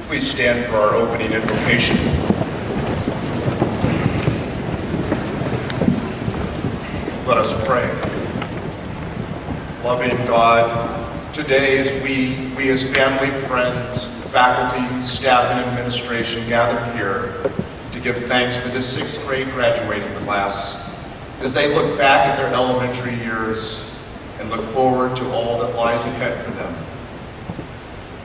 Please stand for our opening invocation. Let us pray. Loving God, today as we as family, friends, faculty, staff, and administration gather here to give thanks for this 6th grade graduating class as they look back at their elementary years and look forward to all that lies ahead for them.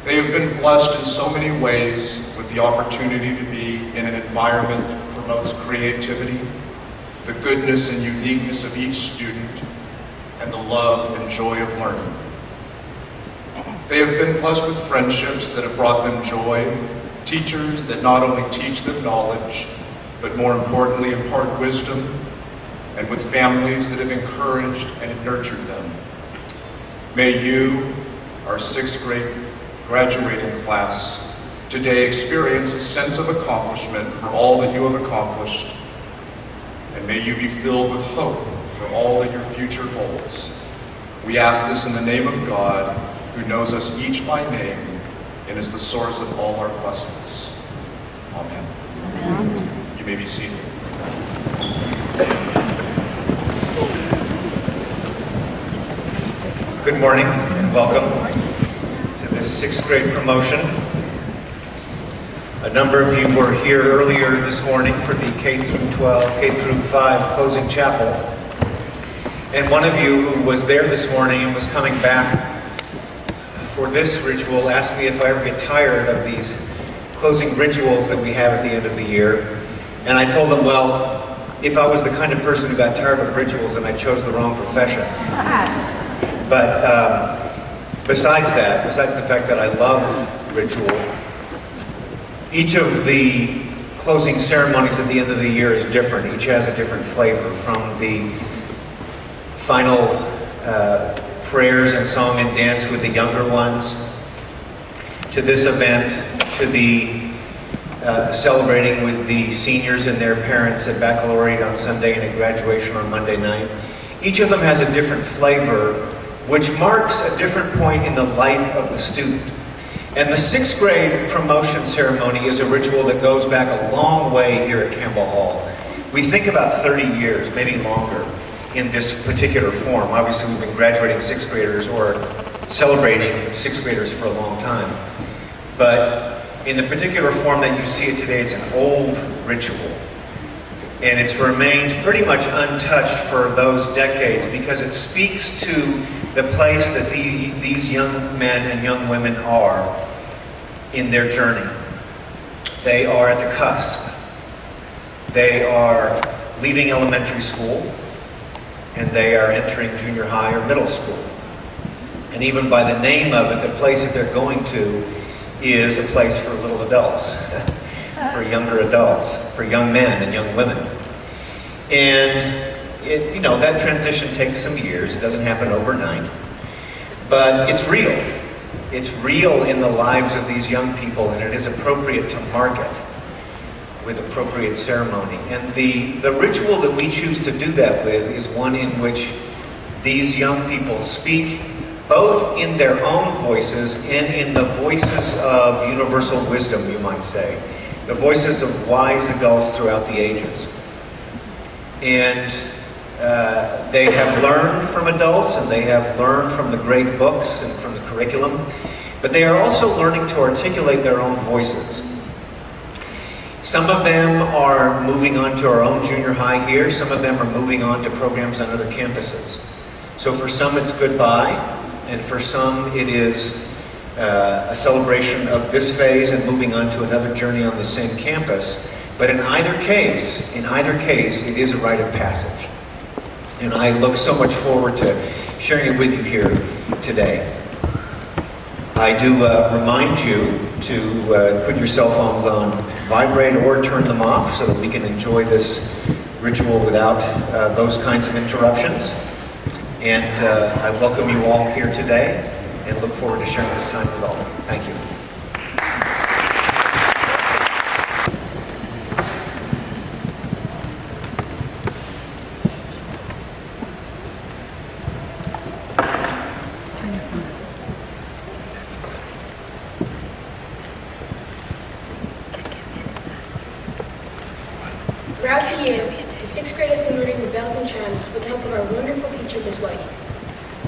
They have been blessed in so many ways with the opportunity to be in an environment that promotes creativity, the goodness and uniqueness of each student, and the love and joy of learning. They have been blessed with friendships that have brought them joy, teachers that not only teach them knowledge, but more importantly impart wisdom, and with families that have encouraged and nurtured them. May you, our 6th grade graduating class, today experience a sense of accomplishment for all that you have accomplished, and may you be filled with hope for all that your future holds. We ask this in the name of God, who knows us each by name and is the source of all our blessings. Amen. Amen. You may be seated. Good morning and welcome to this 6th grade promotion. A number of you were here earlier this morning for the K through 12, K through 5 closing chapel. And one of you who was there this morning and was coming back for this ritual asked me if I ever get tired of these closing rituals that we have at the end of the year. And I told them, well, if I was the kind of person who got tired of rituals, then I chose the wrong profession. But besides the fact that I love ritual, each of the closing ceremonies at the end of the year is different. Each has a different flavor, from the final prayers and song and dance with the younger ones, to this event, to the celebrating with the seniors and their parents at baccalaureate on Sunday and at graduation on Monday night. Each of them has a different flavor, which marks a different point in the life of the student. And the 6th grade promotion ceremony is a ritual that goes back a long way here at Campbell Hall. We think about 30 years, maybe longer, in this particular form. Obviously, we've been graduating 6th graders or celebrating 6th graders for a long time. But in the particular form that you see it today, it's an old ritual. And it's remained pretty much untouched for those decades because it speaks to the place that these young men and young women are in their journey. They are at the cusp. They are leaving elementary school, and they are entering junior high or middle school. And even by the name of it, the place that they're going to is a place for little adults, for younger adults, for young men and young women. And that transition takes some years. It doesn't happen overnight. But it's real. It's real in the lives of these young people, and it is appropriate to mark it with appropriate ceremony. And the ritual that we choose to do that with is one in which these young people speak both in their own voices and in the voices of universal wisdom, you might say. The voices of wise adults throughout the ages. And they have learned from adults, and they have learned from the great books and from the curriculum, but they are also learning to articulate their own voices. Some of them are moving on to our own junior high here. Some of them are moving on to programs on other campuses. So for some it's goodbye, and for some it is a celebration of this phase and moving on to another journey on the same campus. But in either case, it is a rite of passage. And I look so much forward to sharing it with you here today. I do remind you to put your cell phones on vibrate or turn them off so that we can enjoy this ritual without those kinds of interruptions. And I welcome you all here today and look forward to sharing this time with all. Thank you. Throughout the year, the 6th grade has been learning the bells and chimes with the help of our wonderful teacher, Miss Whiting.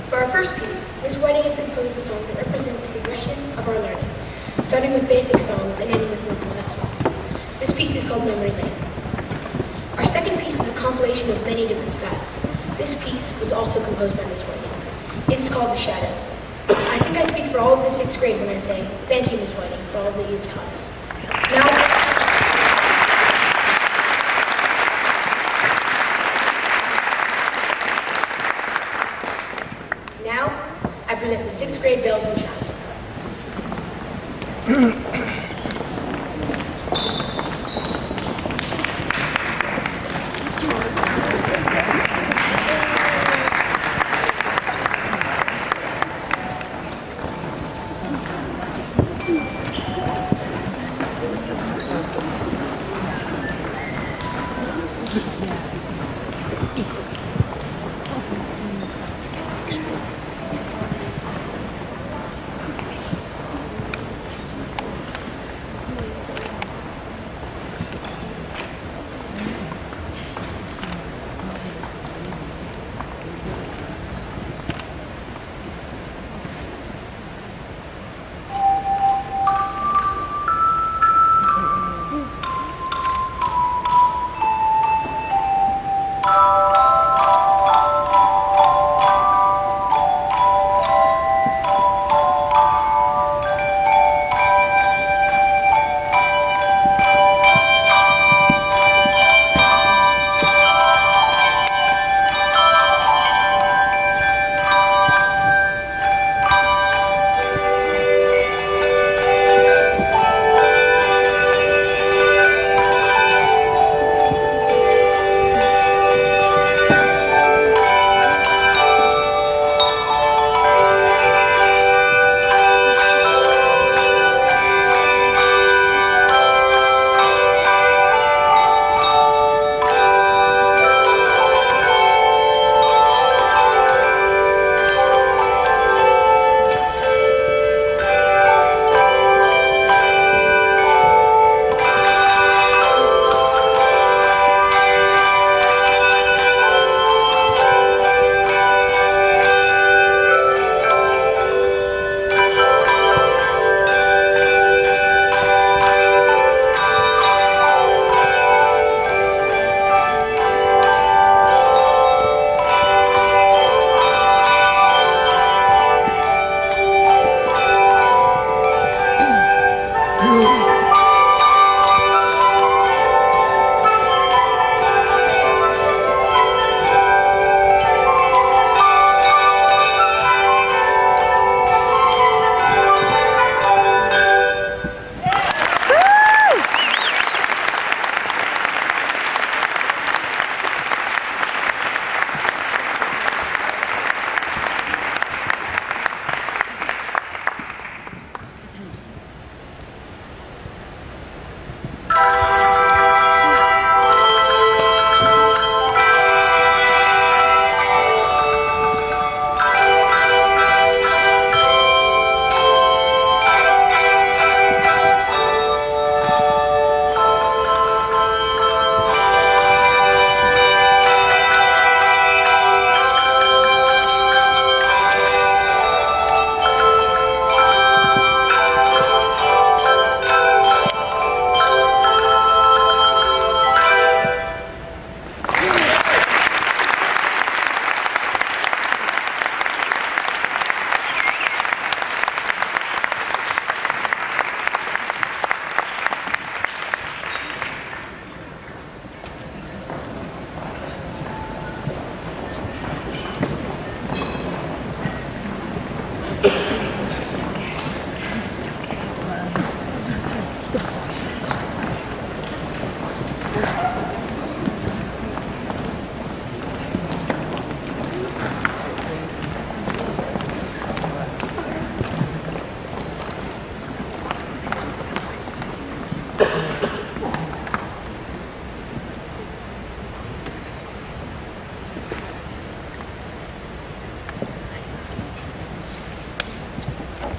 For our first piece, Miss Whiting has imposed a song that represents the progression of our learning, starting with basic songs and ending with more complex ones. This piece is called Memory Lane. Our second piece is a compilation of many different styles. This piece was also composed by Miss Whiting. It is called The Shadow. I think I speak for all of the 6th grade when I say, thank you, Miss Whiting, for all that you've taught us. Now, I present the 6th grade bells and chimes.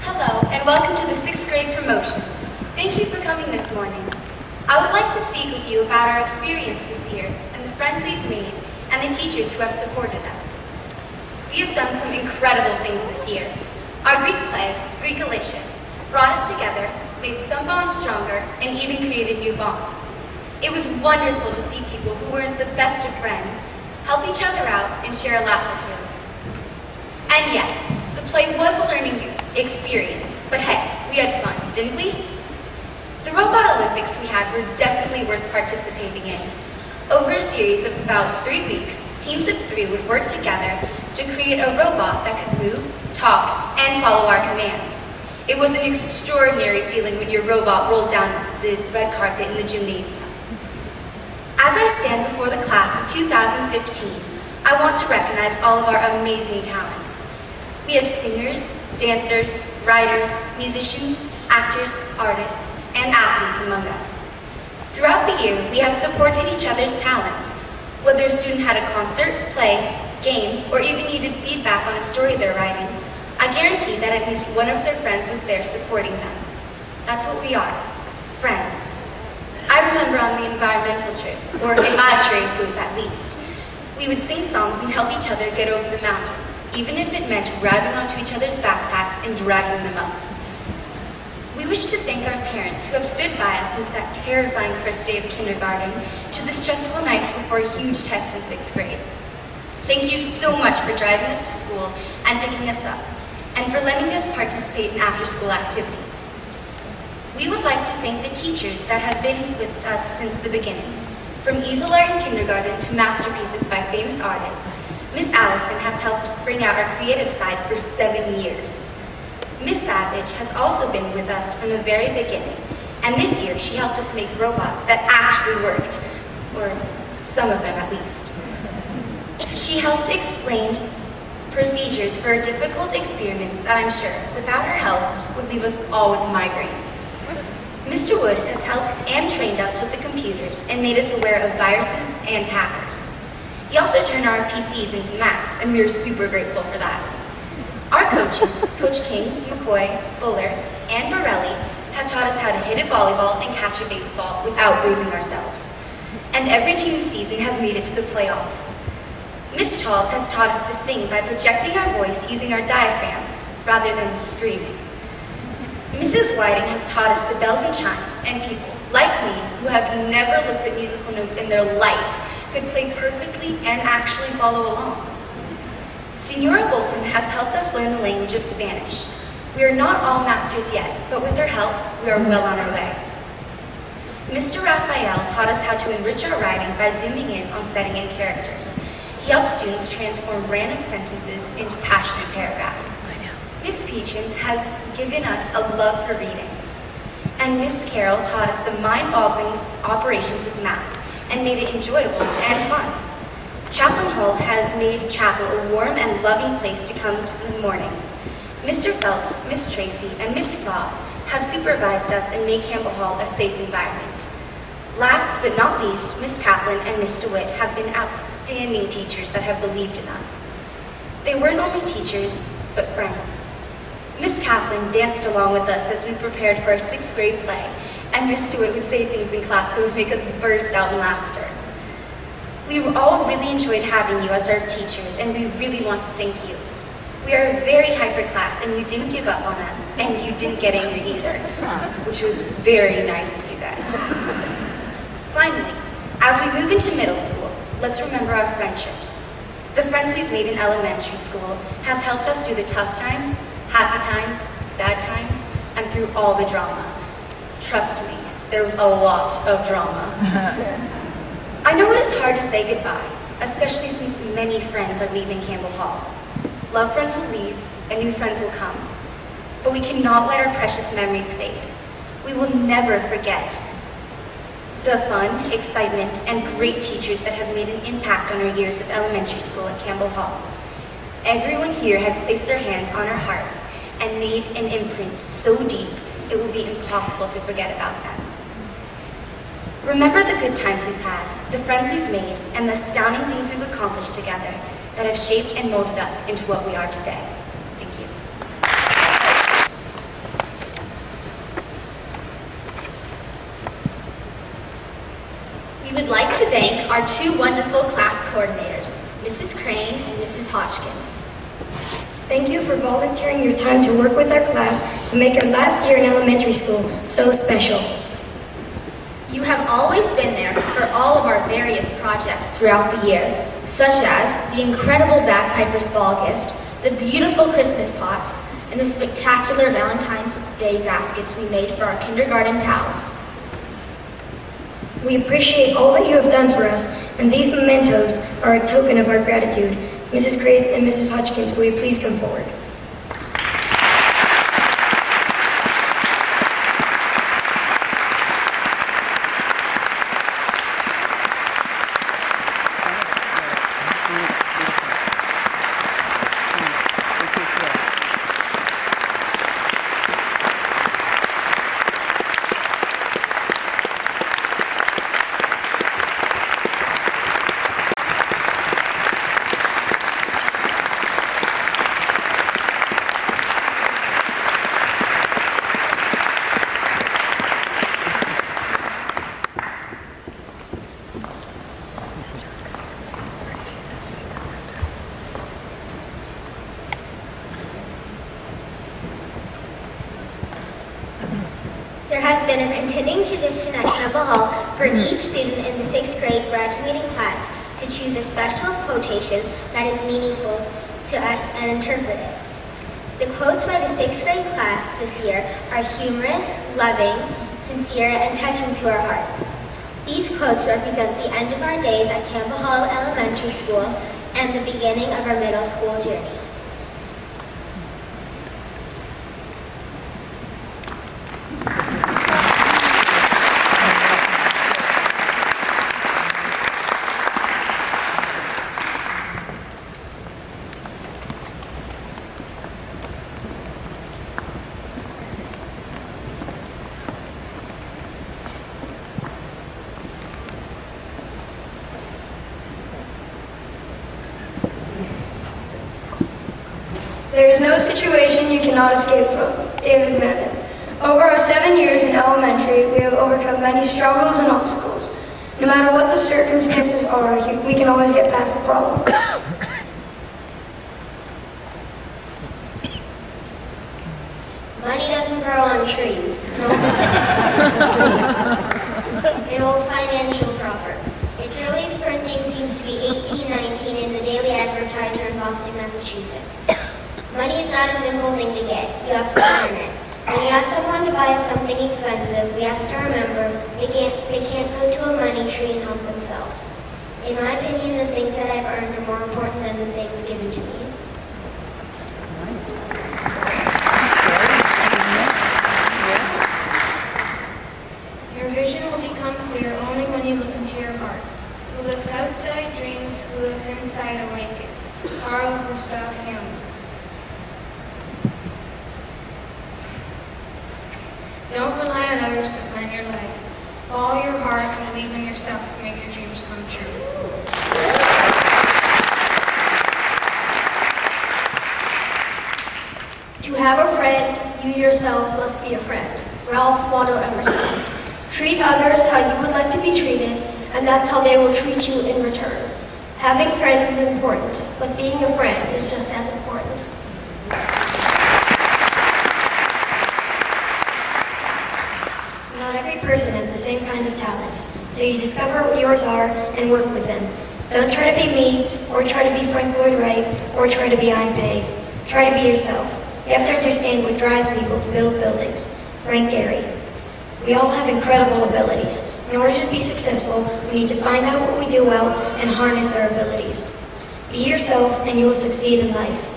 Hello, and welcome to the 6th grade promotion. Thank you for coming this morning. I would like to speak with you about our experience this year and the friends we've made and the teachers who have supported us. We have done some incredible things this year. Our Greek play, Greekalicious, brought us together, made some bonds stronger, and even created new bonds. It was wonderful to see people who weren't the best of friends help each other out and share a laugh or two. And yes, the play was a learning experience, but hey, we had fun, didn't we? The Robot Olympics we had were definitely worth participating in. Over a series of about 3 weeks, teams of 3 would work together to create a robot that could move, talk, and follow our commands. It was an extraordinary feeling when your robot rolled down the red carpet in the gymnasium. As I stand before the class of 2015, I want to recognize all of our amazing talents. We have singers, dancers, writers, musicians, actors, artists, and athletes among us. Throughout the year, we have supported each other's talents. Whether a student had a concert, play, game, or even needed feedback on a story they're writing, I guarantee that at least one of their friends was there supporting them. That's what we are, friends. I remember on the environmental trip, or in my cheering group at least, we would sing songs and help each other get over the mountain, even if it meant grabbing onto each other's backpacks and dragging them up. We wish to thank our parents who have stood by us since that terrifying first day of kindergarten to the stressful nights before a huge test in 6th grade. Thank you so much for driving us to school and picking us up, and for letting us participate in after-school activities. We would like to thank the teachers that have been with us since the beginning. From easel art in kindergarten to masterpieces by famous artists, Miss Allison has helped bring out our creative side for 7 years. Miss Savage has also been with us from the very beginning, and this year she helped us make robots that actually worked, or some of them at least. She helped explain procedures for difficult experiments that I'm sure, without her help, would leave us all with migraines. Mr. Woods has helped and trained us with the computers and made us aware of viruses and hackers. He also turned our PCs into Macs, and we are super grateful for that. Our coaches, Coach King, McCoy, Buller, and Borelli, have taught us how to hit a volleyball and catch a baseball without losing ourselves. And every team this season has made it to the playoffs. Miss Charles has taught us to sing by projecting our voice using our diaphragm rather than screaming. Mrs. Whiting has taught us the bells and chimes, and people, like me, who have never looked at musical notes in their life, could play perfectly and actually follow along. Senora Bolton has helped us learn the language of Spanish. We are not all masters yet, but with her help, we are well on our way. Mr. Raphael taught us how to enrich our writing by zooming in on setting and characters. He helped students transform random sentences into passionate paragraphs. Miss Peachin has given us a love for reading. And Miss Carroll taught us the mind-boggling operations of math and made it enjoyable and fun. Chaplain Hull has made chapel a warm and loving place to come to in the morning. Mr. Phelps, Miss Tracy, and Miss Fraud have supervised us and made Campbell Hall a safe environment. Last but not least, Miss Kaplan and Miss DeWitt have been outstanding teachers that have believed in us. They weren't only teachers, but friends. Miss Kaplan danced along with us as we prepared for our 6th grade play, and Miss DeWitt would say things in class that would make us burst out in laughter. We all really enjoyed having you as our teachers, and we really want to thank you. We are a very hyper class, and you didn't give up on us, and you didn't get angry either, which was very nice of you guys. Finally, as we move into middle school, let's remember our friendships. The friends we've made in elementary school have helped us through the tough times, happy times, sad times, and through all the drama. Trust me, there was a lot of drama. I know it is hard to say goodbye, especially since many friends are leaving Campbell Hall. Love friends will leave, and new friends will come. But we cannot let our precious memories fade. We will never forget the fun, excitement, and great teachers that have made an impact on our years of elementary school at Campbell Hall. Everyone here has placed their hands on our hearts and made an imprint so deep it will be impossible to forget about them. Remember the good times we've had, the friends we've made, and the astounding things we've accomplished together that have shaped and molded us into what we are today. Thank you. would like to thank our two wonderful class coordinators, Mrs. Crane and Mrs. Hodgkins. Thank you for volunteering your time to work with our class to make our last year in elementary school so special. You have always been there for all of our various projects throughout the year, such as the incredible Bagpipers Ball gift, the beautiful Christmas pots, and the spectacular Valentine's Day baskets we made for our kindergarten pals. We appreciate all that you have done for us, and these mementos are a token of our gratitude. Mrs. Gray and Mrs. Hodgkins, will you please come forward? There has been a continuing tradition at Campbell Hall for each student in the 6th grade graduating class to choose a special quotation that is meaningful to us and interpret it. The quotes by the 6th grade class this year are humorous, loving, sincere, and touching to our hearts. These quotes represent the end of our days at Campbell Hall Elementary School and the beginning of our middle school journey. There is no situation you cannot escape from. David Madden. Over our 7 years in elementary, we have overcome many struggles and obstacles. No matter what the circumstances are, we can always get past the problem. Money doesn't grow on trees. An old financial proverb. Its earliest printing seems to be 1819 in the Daily Advertiser in Boston, Massachusetts. Money is not a simple thing to get. You have to earn it. When you ask someone to buy us something expensive, we have to remember they can't go to a money tree and help themselves. In my opinion, the things that I've earned are more important than the things given to me. Your vision will become clear only when you look into your heart. Who looks outside dreams, who looks inside awakens. Carl Gustav Jung. Don't rely on others to plan your life. Follow your heart and believe in yourself to make your dreams come true. To have a friend, you yourself must be a friend. Ralph Waldo Emerson. Treat others how you would like to be treated, and that's how they will treat you in return. Having friends is important, but being a friend is just as important. Not every person has the same kinds of talents, so you discover what yours are and work with them. Don't try to be me, or try to be Frank Lloyd Wright, or try to be Ein Pei. Try to be yourself. You have to understand what drives people to build buildings. Frank Gehry. We all have incredible abilities. In order to be successful, we need to find out what we do well and harness our abilities. Be yourself and you will succeed in life.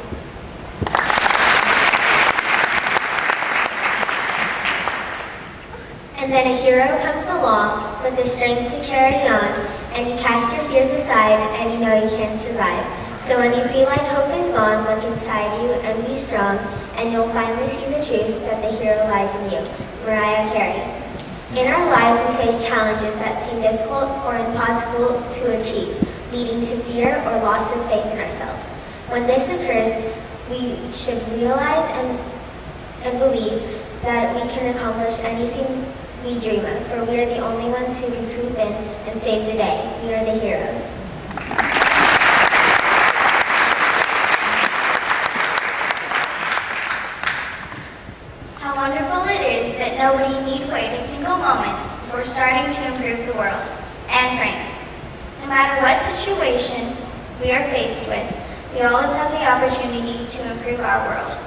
And then a hero comes along with the strength to carry on, and you cast your fears aside and you know you can survive. So when you feel like hope is gone, look inside you and be strong, and you'll finally see the truth that the hero lies in you. Mariah Carey. In our lives, we face challenges that seem difficult or impossible to achieve, leading to fear or loss of faith in ourselves. When this occurs, we should realize and believe that we can accomplish anything we dream of, for we are the only ones who can swoop in and save the day. We are the heroes. How wonderful it is that nobody need wait a single moment before starting to improve the world. And Frank, no matter what situation we are faced with, we always have the opportunity to improve our world.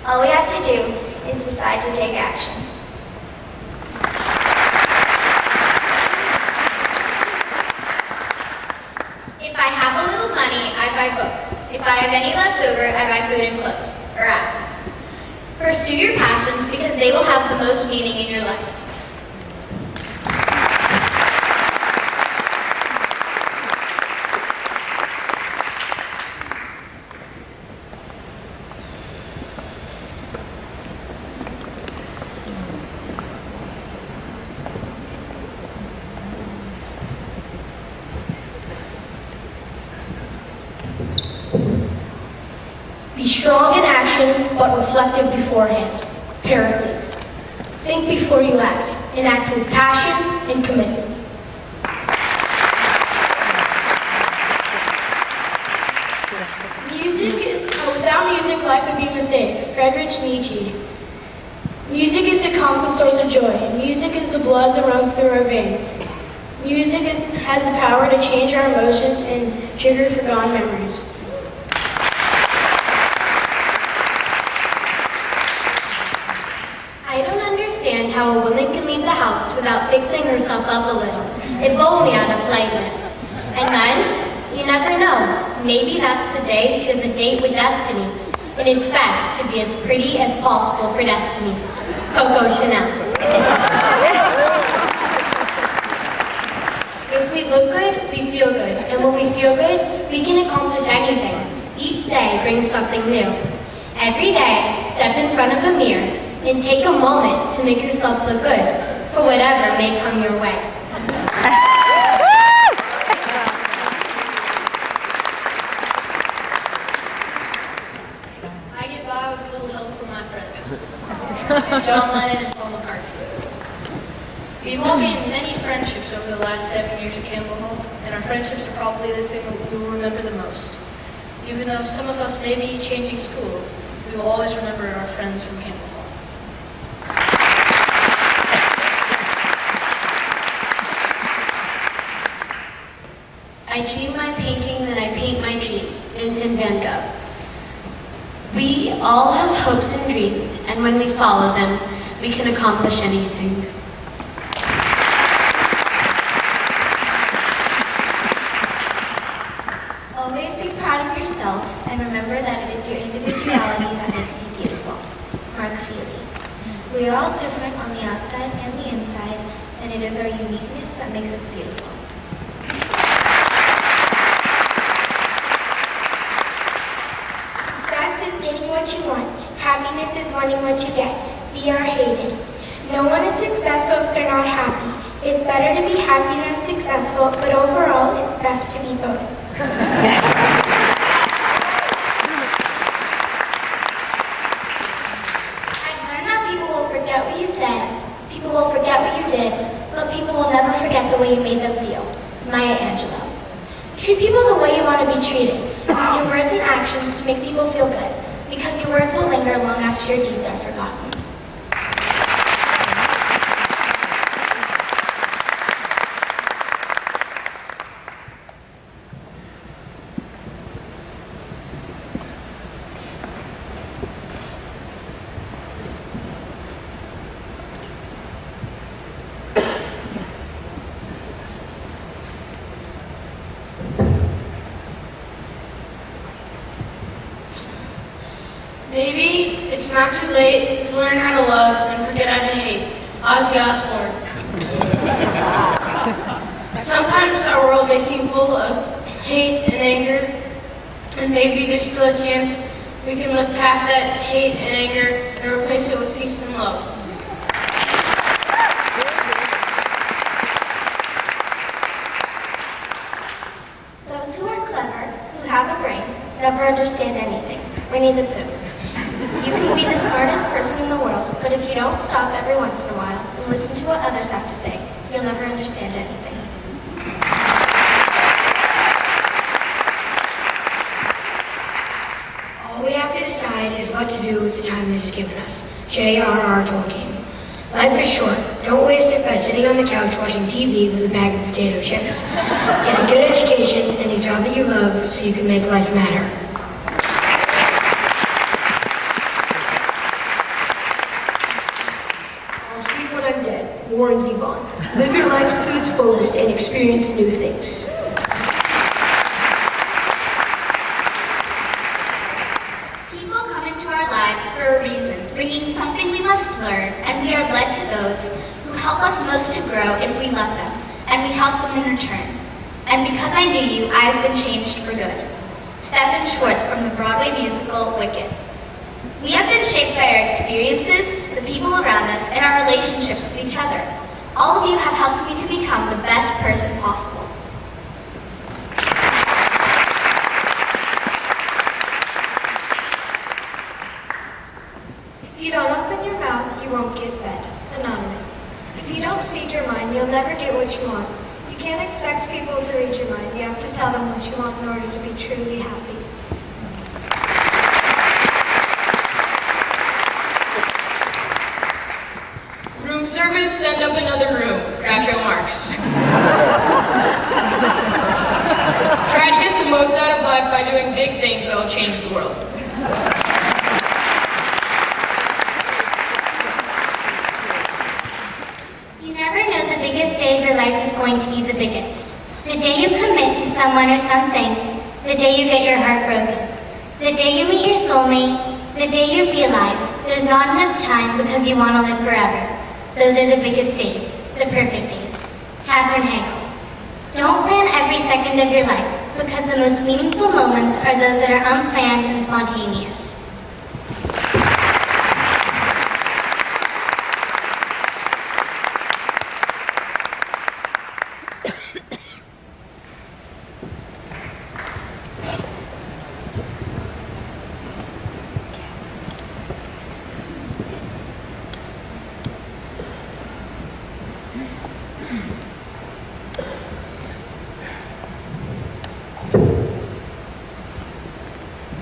All we have to do is decide to take action. If I have a little money, I buy books. If I have any left over, I buy food and clothes. Erasmus. Pursue your passions because they will have the most meaning in your life. Be strong in action, but reflective beforehand. Pericles. Think before you act, and act with passion and commitment. Without music, life would be a mistake. Friedrich Nietzsche. Music is a constant source of joy. Music is the blood that runs through our veins. Music has the power to change our emotions and trigger forgotten memories. I don't understand how a woman can leave the house without fixing herself up a little, if only out of politeness. And then, you never know. Maybe that's the day she has a date with destiny, and it's best to be as pretty as possible for destiny. Coco Chanel. If we look good, we feel good, and when we feel good, we can accomplish anything. Each day brings something new. Every day, step in front of a mirror and take a moment to make yourself look good for whatever may come your way. I get by with a little help from my friends, John Lennon and Paul McCartney. We've all gained many friendships over the last 7 years at Campbell Hall, and our friendships are probably the thing that we will remember the most. Even though some of us may be changing schools, we will always remember our friends from Campbell Hall. I dream my painting, then I paint my dream. Vincent van Gogh. We all have hopes and dreams, and when we follow them, we can accomplish anything. Always be proud of yourself and remember that it is your individuality that makes you beautiful. Mark Feely. We are all different on the outside and the inside, and it is our uniqueness that makes us beautiful. Success is getting what you want. Happiness is wanting what you get. Be or hated. No one is successful if they're not happy. It's better to be happy than successful, but overall, it's best to be both. I've learned that people will forget what you said, people will forget what you did, but people will never forget the way you made them feel. Maya Angelou. Treat people the way you want to be treated. Use your words and actions to make people feel good, because your words will linger long after your deeds are forgotten. Maybe it's not too late to learn how to love and forget how to hate. Ozzy Osbourne. Sometimes our world may seem full of hate and anger, and maybe there's still a chance we can look past that hate and anger and replace it with peace and love. Those who are clever, who have a brain, never understand anything. Winnie the Pooh. You can be the smartest person in the world, But if you don't stop every once in a while and listen to what others have to say, you'll never understand anything. All we have to decide is what to do with the time that is given us. J.R.R. Tolkien. Life is short. Don't waste it by sitting on the couch watching TV with a bag of potato chips. Get a good education and a job that you love so you can make life matter. I'll speak when I'm dead. Warren Zevon. Live your life to its fullest and experience new things. People come into our lives for a reason, bringing something we must learn, and we are led to those who help us most to grow if we let them, and we help them in return. And because I knew you, I have been changed for good. Stephen Schwartz from the Broadway musical Wicked. We have been shaped by our experiences, the people around us, and our relationships with each other. All of you have helped me to become the best person possible. If you don't open your mouth, you won't get fed. Anonymous. If you don't speak your mind, you'll never get what you want. You can't expect people to read your mind. You have to tell them what you want in order to be truly happy. Room service, send up another room. Groucho Marx. Try to get the most out of life by doing big things that will change the world. You never know the biggest day of your life is going to be the biggest. The day you commit to someone or something, the day you get your heart broken, the day you meet your soulmate, the day you realize there's not enough time because you want to live forever. Those are the biggest days, the perfect days. Katherine Hagel. Don't plan every second of your life, because the most meaningful moments are those that are unplanned and spontaneous.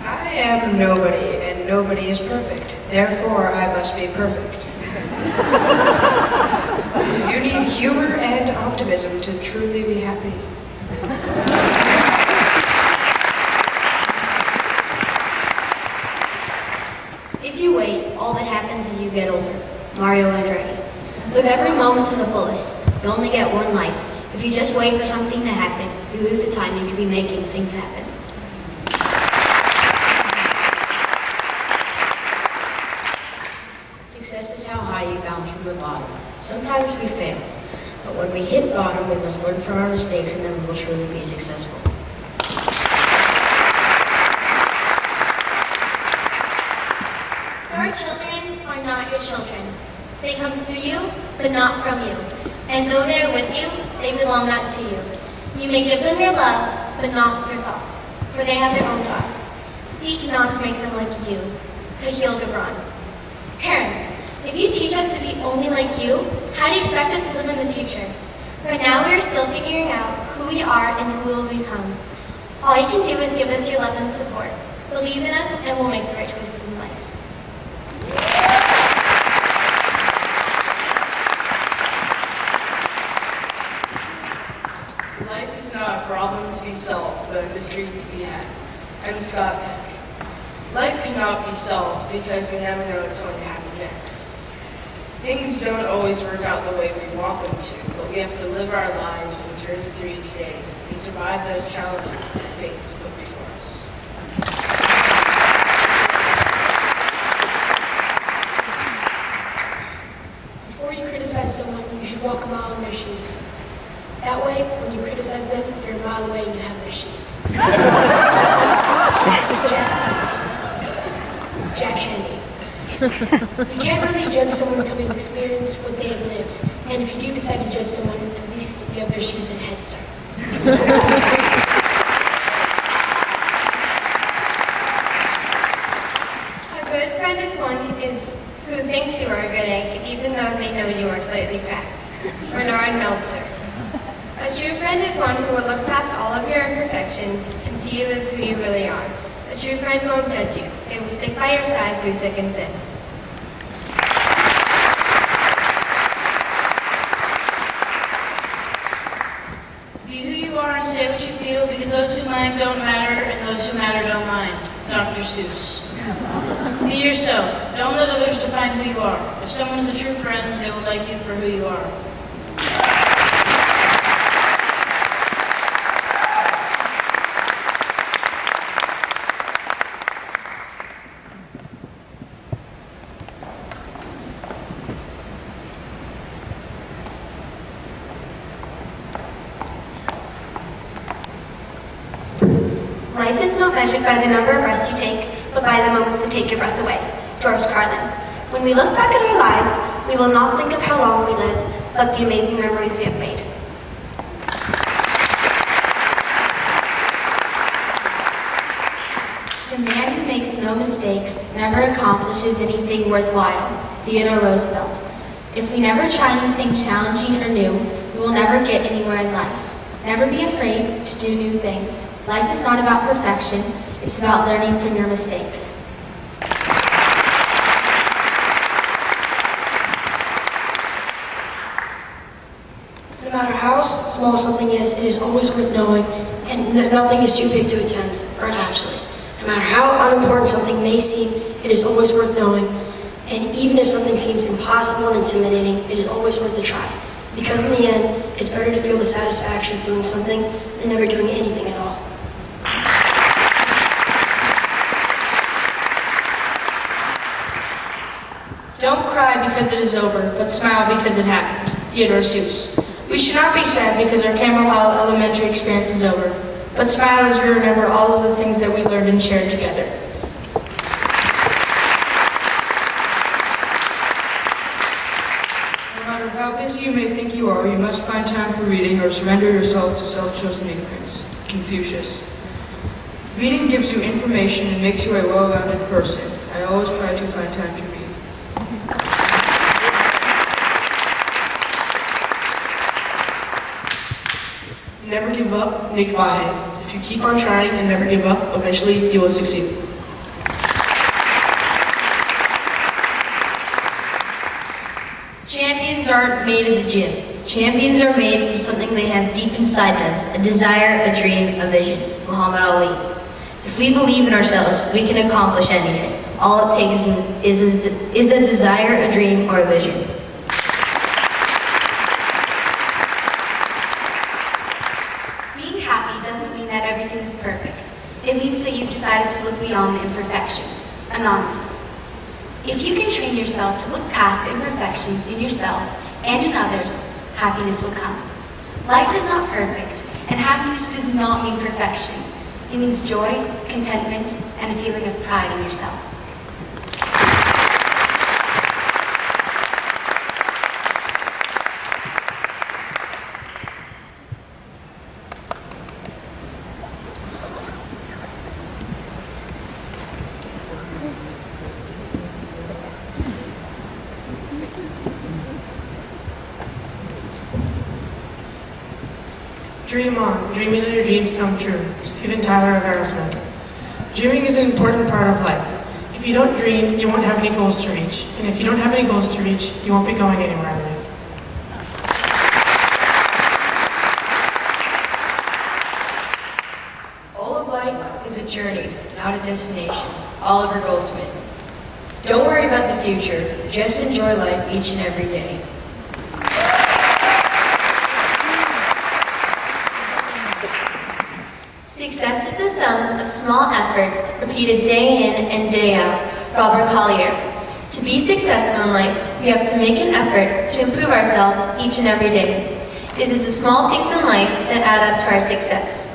I am nobody, and nobody is perfect. Therefore, I must be perfect. You need humor and optimism to truly be happy. If you wait, all that happens is you get older. Mario Andretti. Live every moment to the fullest. You only get one life. If you just wait for something to happen, you lose the time you could be making things happen. Success is how high you bounce from the bottom. Sometimes we fail, but when we hit bottom, we must learn from our mistakes and then we will truly be successful. Your children are not your children. They come through you, but not from you. And though they are with you, they belong not to you. You may give them your love, but not your thoughts, for they have their own thoughts. Seek not to make them like you. Kahil Gibran. Parents, if you teach us to be only like you, how do you expect us to live in the future? For now we are still figuring out who we are and who we will become. All you can do is give us your love and support. Believe in us and we'll make the right choices in life. Life is not a problem to be solved, but a mystery to be had. And Scott Peck. Life cannot be solved because we never know what's going to happen next. Things don't always work out the way we want them to, but we have to live our lives and journey through each day and survive those challenges that fate has put before us. Before you criticize someone, you should walk a mile in their shoes. That way, when you criticize them, you're a mile away and you have their shoes. Jack Handy. You can't really judge someone until you've experienced what they have lived. And if you do decide to judge someone, at least you have their shoes and a head start. A good friend is one who thinks you are good slightly cracked. Bernard Meltzer. A true friend is one who will look past all of your imperfections and see you as who you really are. A true friend won't judge you. They will stick by your side through thick and thin. Be who you are and say what you feel, because those who mind don't matter, and those who matter don't mind. Dr. Seuss. Be yourself. Don't let others define who you are. If someone is a true friend, they will like you for who you are. Life is not measured by the number of breaths you take, but by the moments that take your breath away. George Carlin. When we look back at our lives, we will not think of how long we lived, but the amazing memories we have made. The man who makes no mistakes never accomplishes anything worthwhile. Theodore Roosevelt. If we never try anything challenging or new, we will never get anywhere in life. Never be afraid to do new things. Life is not about perfection, it's about learning from your mistakes. No matter how small something is, it is always worth knowing, and nothing is too big to attempt, or actually. No matter how unimportant something may seem, it is always worth knowing, and even if something seems impossible and intimidating, it is always worth a try. Because in the end, it's better to feel the satisfaction of doing something than never doing anything at all. Don't cry because it is over, but smile because it happened. Theodore Seuss. We should not be sad because our Campbell Hall elementary experience is over, but smile as we remember all of the things that we learned and shared together. No matter how busy you may think you are, you must find time for reading or surrender yourself to self-chosen ignorance. Confucius. Reading gives you information and makes you a well-rounded person. I always try to find time to read. Never give up, Nick Vahe. If you keep on trying and never give up, eventually you will succeed. Champions aren't made in the gym. Champions are made from something they have deep inside them, a desire, a dream, a vision. Muhammad Ali. If we believe in ourselves, we can accomplish anything. All it takes is a desire, a dream, or a vision. Being happy doesn't mean that everything is perfect. It means that you've decided to look beyond the imperfections. Anonymous. If you can train yourself to look past the imperfections in yourself and in others, happiness will come. Life is not perfect, and happiness does not mean perfection. It means joy, contentment, and a feeling of pride in yourself. Dream on, dreaming till your dreams come true. Steven Tyler of Aerosmith. Dreaming is an important part of life. If you don't dream, you won't have any goals to reach. And if you don't have any goals to reach, you won't be going anywhere in life. All of life is a journey, not a destination. Oliver Goldsmith. Don't worry about the future, just enjoy life each and every day. Success is the sum of small efforts repeated day in and day out. Robert Collier. To be successful in life, we have to make an effort to improve ourselves each and every day. It is the small things in life that add up to our success.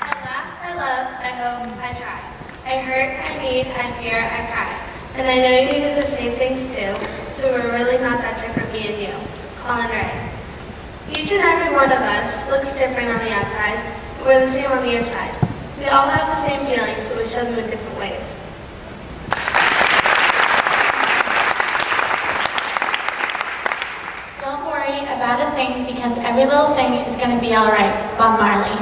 I laugh, I love, I hope, I try. I hurt, I need, I fear, I cry. And I know you do the same things too, so we're really not that different, me and you. Colin Ray. Each and every one of us looks different on the outside, but we're the same on the inside. We all have the same feelings, but we show them in different ways. every little thing is going to be all right, Bob Marley.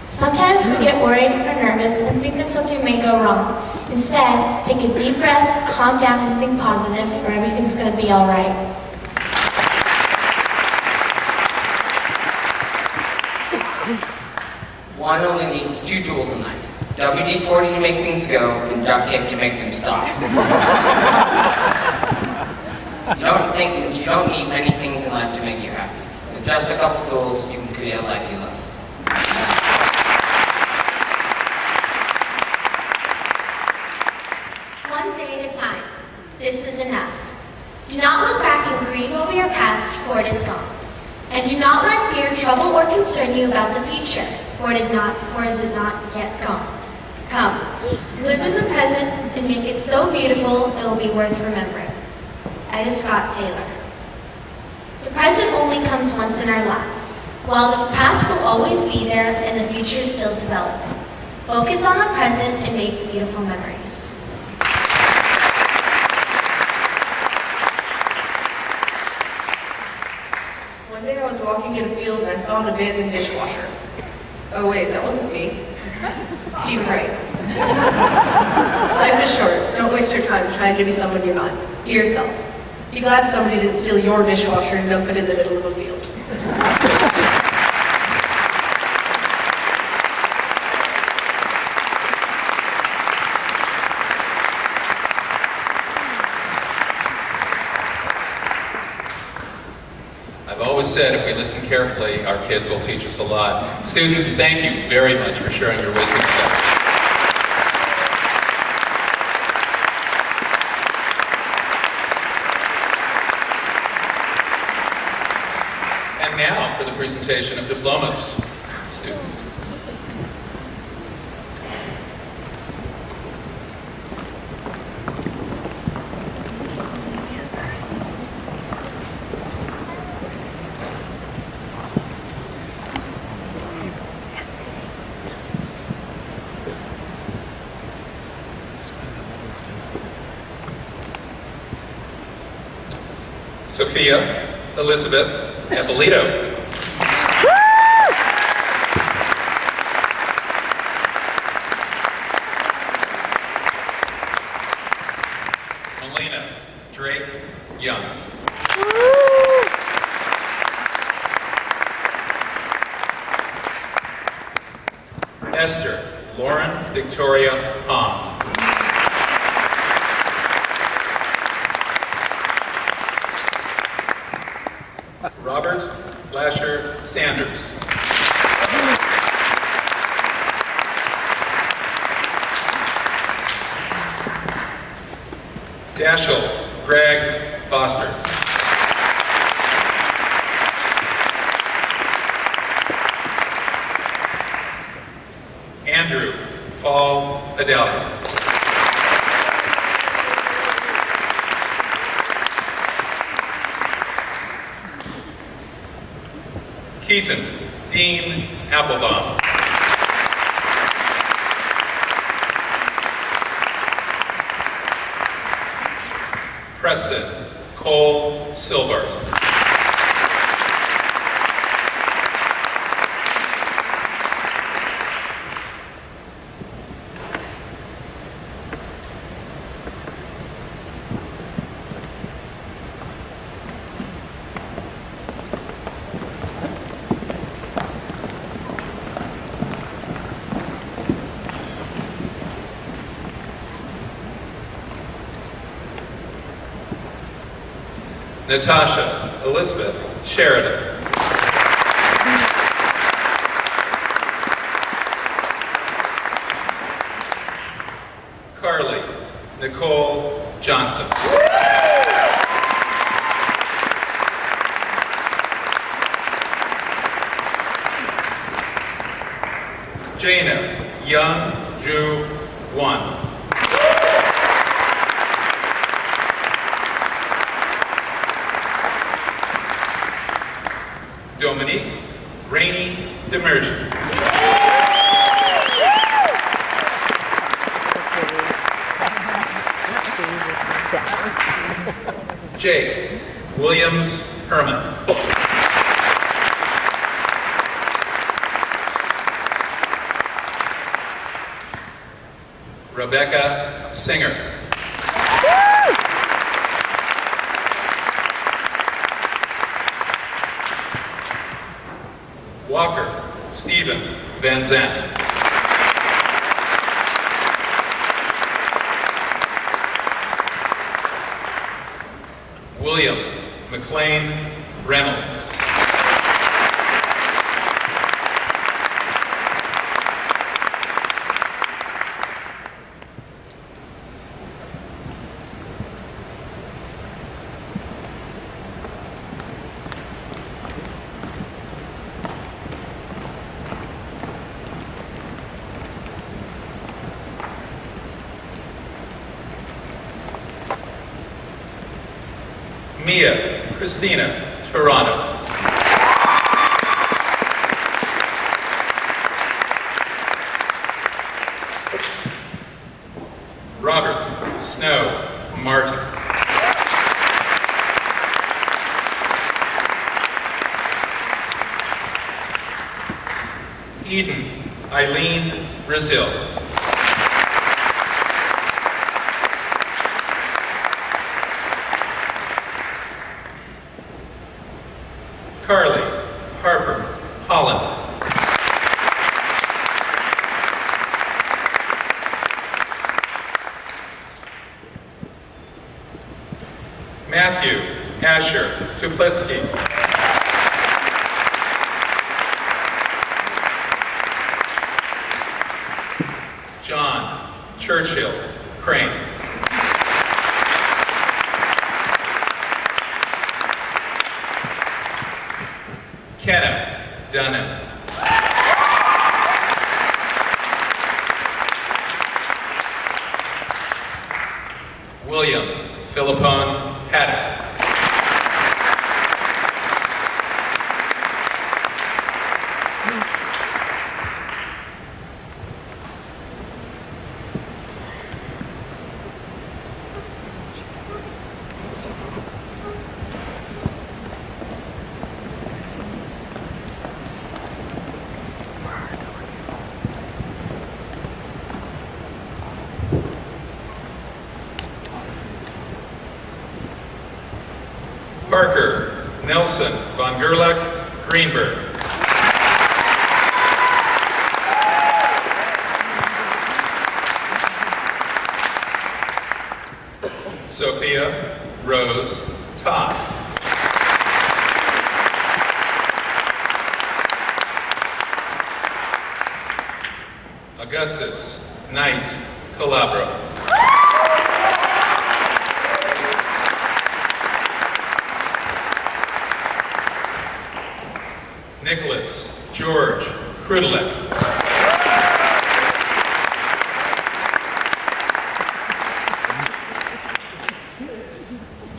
Sometimes we get worried or nervous and think that something may go wrong. Instead, take a deep breath, calm down, and think positive, or everything's going to be all right. One only needs two tools in life. WD-40 to make things go, and duct tape to make them stop. You don't need many things in life to make you happy. With just a couple tools, you can create a life you love. One day at a time. This is enough. Do not look back and grieve over your past, for it is gone. And do not let fear, trouble, or concern you about the future, for it is not yet gone. Come, live in the present and make it so beautiful it will be worth remembering. Ida Scott Taylor. The present only comes once in our lives, while the past will always be there and the future is still developing. Focus on the present and make beautiful memories. One day I was walking in a field and I saw an abandoned dishwasher. Oh wait, that wasn't me. Stephen Wright. Life is short. Don't waste your time trying to be someone you're not. Be yourself. Be glad somebody didn't steal your dishwasher and dump it in the middle of a field. I've always said if we listen carefully, our kids will teach us a lot. Students, thank you very much for sharing your wisdom with us. And now for the presentation of diplomas. Students. Sophia Elizabeth Eppolito. Melina Drake Young. Esther Lauren Victoria Hahn. Robert Lasher Sanders. Dashel Greg Foster. Andrew Paul Adalia. Keaton Dean Applebaum. Preston Cole Silbert. Natasha Elizabeth Sheridan. Carly Nicole Johnson. Jana Young Ju Wan. Dominique Rainey Demersion. Jake Williams Herman. Rebecca Singer. Walker Stephen Van Zandt. William McLean Reynolds. Mia Christina Toronto. Robert Snow Martin. Eden Eileen Brazil. Carly Harper Holland. Matthew Asher Tupletsky. John Churchill Crane. Kenna Dunham. William Philippone Haddock. Parker Nelson von Gerlach Greenberg. Sophia Rose Todd. Augustus Knight Calabro. Nicholas George Krudlek.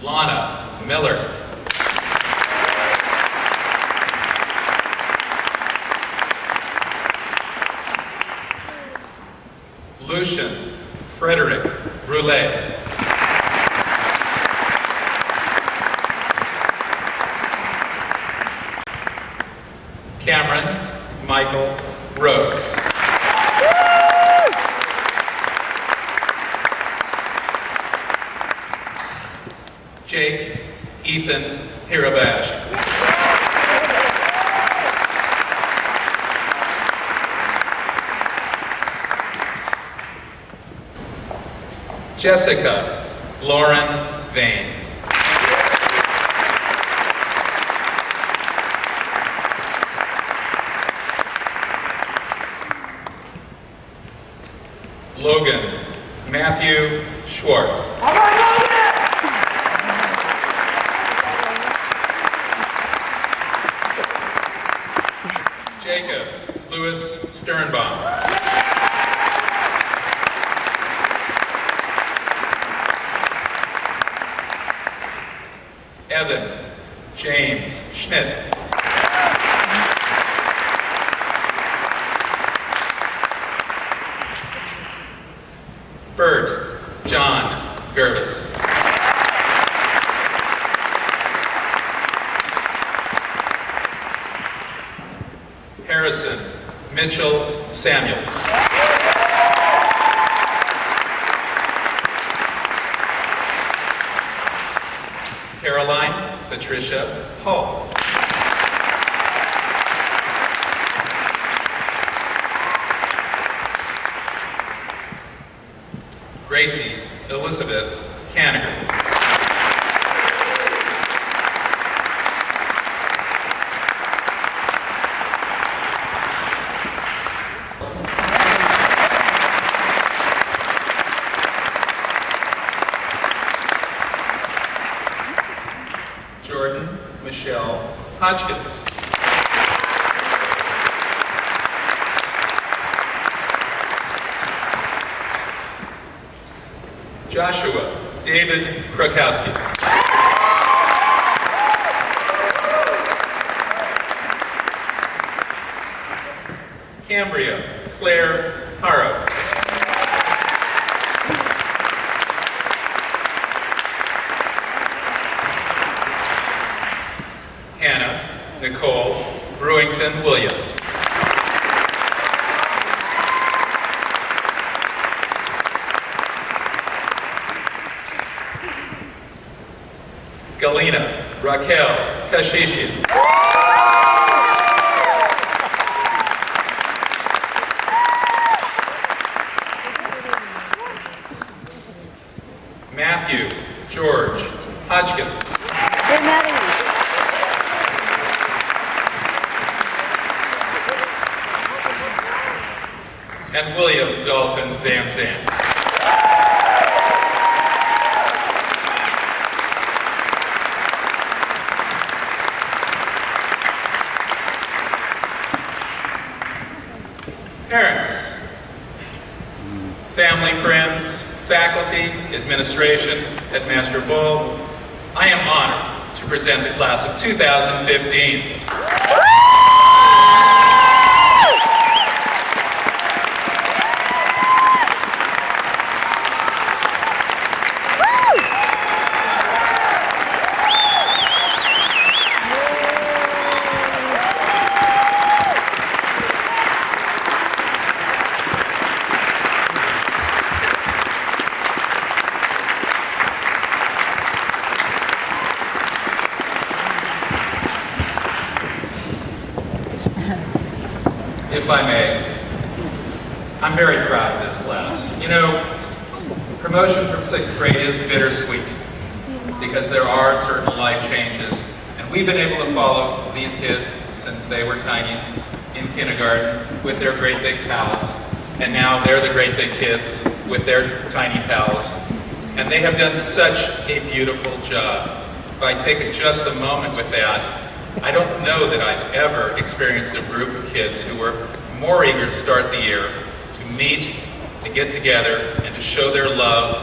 Lana Miller. Lucian Frederick Brule. Cameron Michael Rose. Jake Ethan Hirabash. Jessica Lauren Vane. Logan Matthew Schwartz. Jacob Louis Sternbaum. Evan James Schmidt. Bert John Gervis. Harrison Mitchell Samuels. Caroline Patricia Hull. Gracie Elizabeth Canniger. Jordan Michelle Hodgkins. Joshua David Krakowski. Cambria Claire Haro. Hannah Nicole Brewington Williams. Galina Raquel Kashishian. Matthew George Hodgkins. And William Dalton Van Zandt. Parents, family, friends, faculty, administration, Headmaster Bull, I am honored to present the class of 2015. If I may, I'm very proud of this class. You know, promotion from 6th grade is bittersweet because there are certain life changes, and we've been able to follow these kids since they were tinies in kindergarten with their great big pals, and now they're the great big kids with their tiny pals, and they have done such a beautiful job. If I take just a moment with that, I don't know that I've ever experienced a group of kids who were more eager to start the year, to meet, to get together, and to show their love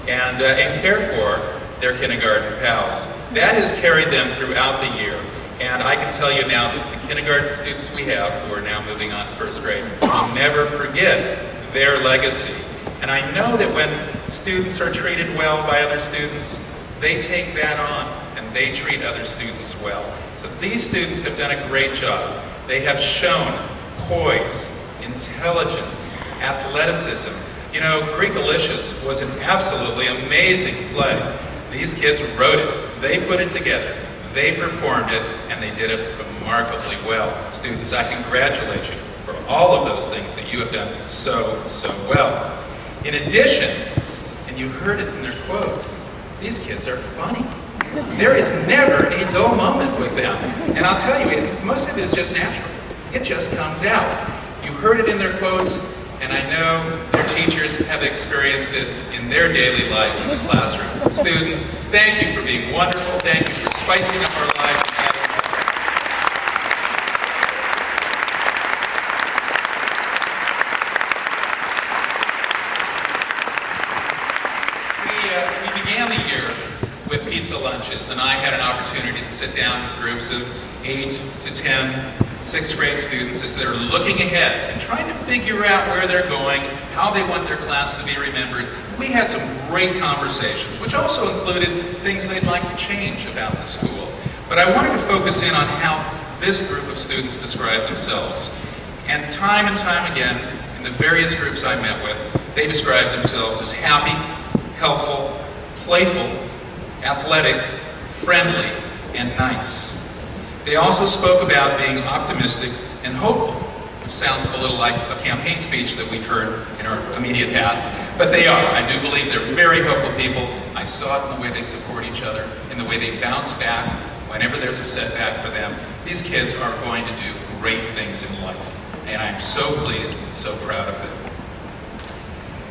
and care for their kindergarten pals. That has carried them throughout the year. And I can tell you now that the kindergarten students we have who are now moving on to 1st grade will never forget their legacy. And I know that when students are treated well by other students, they take that on and they treat other students well. So these students have done a great job. They have shown poise, intelligence, athleticism. You know, Greekalicious was an absolutely amazing play. These kids wrote it, they put it together, they performed it, and they did it remarkably well. Students, I congratulate you for all of those things that you have done so well. In addition, and you heard it in their quotes, these kids are funny. There is never a dull moment with them. And I'll tell you, most of it is just natural. It just comes out. You heard it in their quotes, and I know their teachers have experienced it in their daily lives in the classroom. Students, thank you for being wonderful. Thank you for spicing up our lives. We began the year with pizza lunches, and I had an opportunity to sit down with groups of 8 to 10 6th grade students as they're looking ahead and trying to figure out where they're going, how they want their class to be remembered. We had some great conversations, which also included things they'd like to change about the school. But I wanted to focus in on how this group of students describe themselves. And time again, in the various groups I met with, they described themselves as happy, helpful, playful, athletic, friendly, and nice. They also spoke about being optimistic and hopeful, which sounds a little like a campaign speech that we've heard in our immediate past, but they are. I do believe they're very hopeful people. I saw it in the way they support each other, in the way they bounce back whenever there's a setback for them. These kids are going to do great things in life, and I'm so pleased and so proud of them.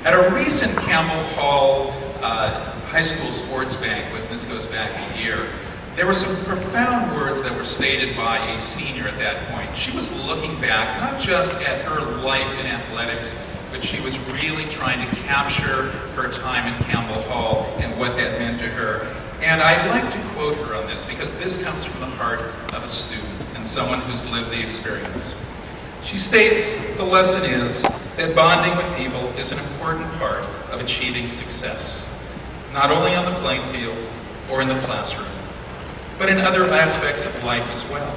At a recent Campbell Hall high school sports banquet, and this goes back a year, there were some profound words that were stated by a senior at that point. She was looking back, not just at her life in athletics, but she was really trying to capture her time in Campbell Hall and what that meant to her. And I'd like to quote her on this, because this comes from the heart of a student and someone who's lived the experience. She states, the lesson is that bonding with people is an important part of achieving success, not only on the playing field or in the classroom, but in other aspects of life as well.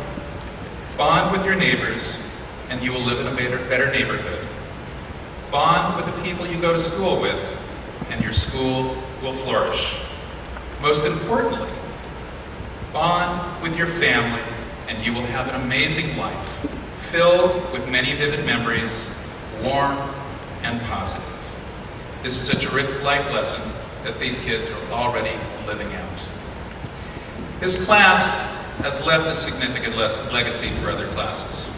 Bond with your neighbors, and you will live in a better neighborhood. Bond with the people you go to school with, and your school will flourish. Most importantly, bond with your family, and you will have an amazing life, filled with many vivid memories, warm and positive. This is a terrific life lesson that these kids are already living out. This class has left a significant legacy for other classes.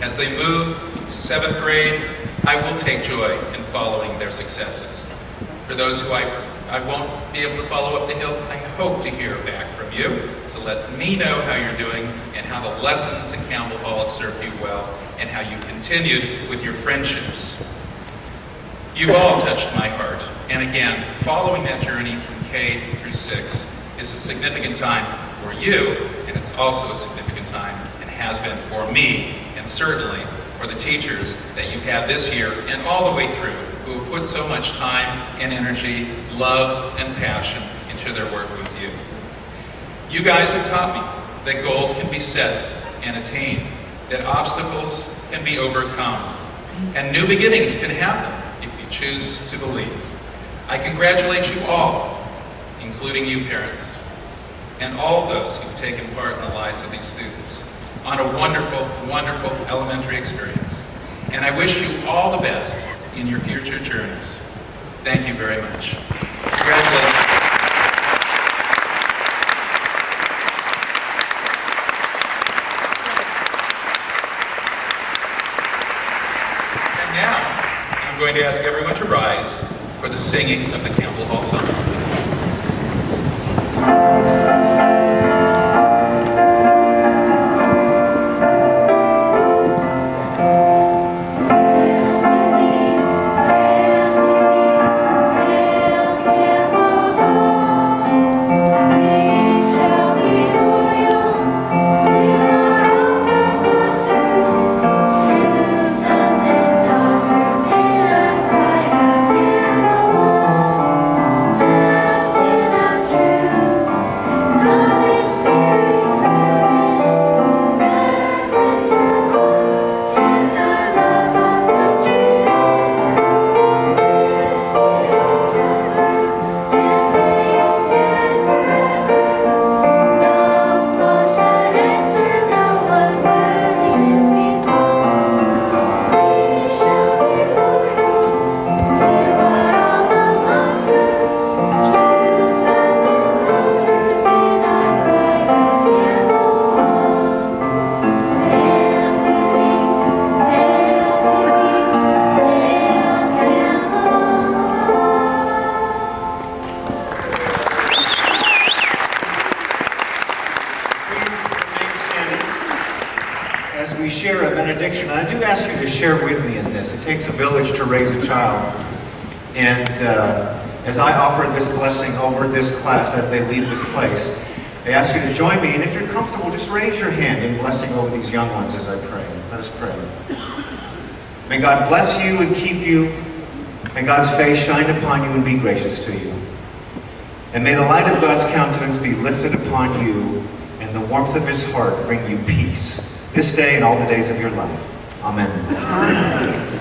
As they move to 7th grade, I will take joy in following their successes. For those who I won't be able to follow up the hill, I hope to hear back from you to let me know how you're doing and how the lessons at Campbell Hall have served you well and how you continued with your friendships. You've all touched my heart, and again, following that journey from K through 6 is a significant time for you, and it's also a significant time and has been for me, and certainly for the teachers that you've had this year and all the way through, who have put so much time and energy, love and passion into their work with you. You guys have taught me that goals can be set and attained, that obstacles can be overcome, and new beginnings can happen if you choose to believe. I congratulate you all, including you parents, and all those who've taken part in the lives of these students, on a wonderful, wonderful elementary experience. And I wish you all the best in your future journeys. Thank you very much. Congratulations. And now, I'm going to ask everyone to rise for the singing of the Campbell Hall song. I do ask you to share with me in this. It takes a village to raise a child. And as I offer this blessing over this class as they leave this place, I ask you to join me. And if you're comfortable, just raise your hand in blessing over these young ones as I pray. Let us pray. May God bless you and keep you. May God's face shine upon you and be gracious to you. And may the light of God's countenance be lifted upon you, and the warmth of his heart bring you peace this day and all the days of your life. Amen. Amen.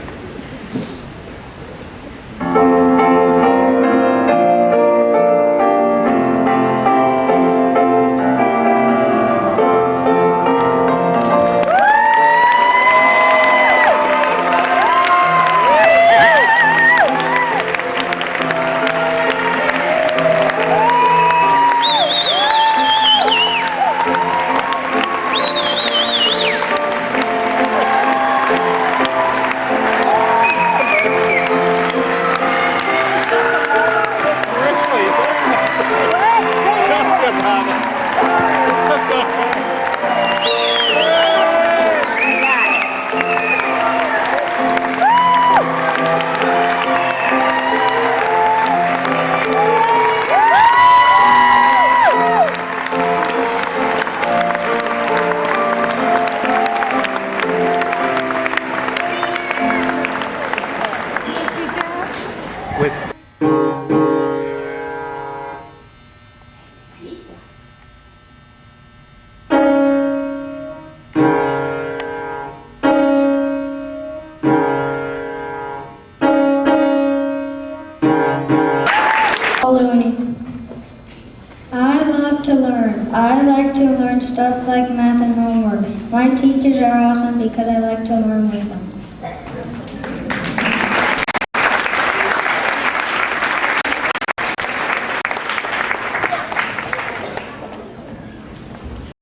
I love to learn. I like to learn stuff like math and homework. My teachers are awesome because I like to learn with them.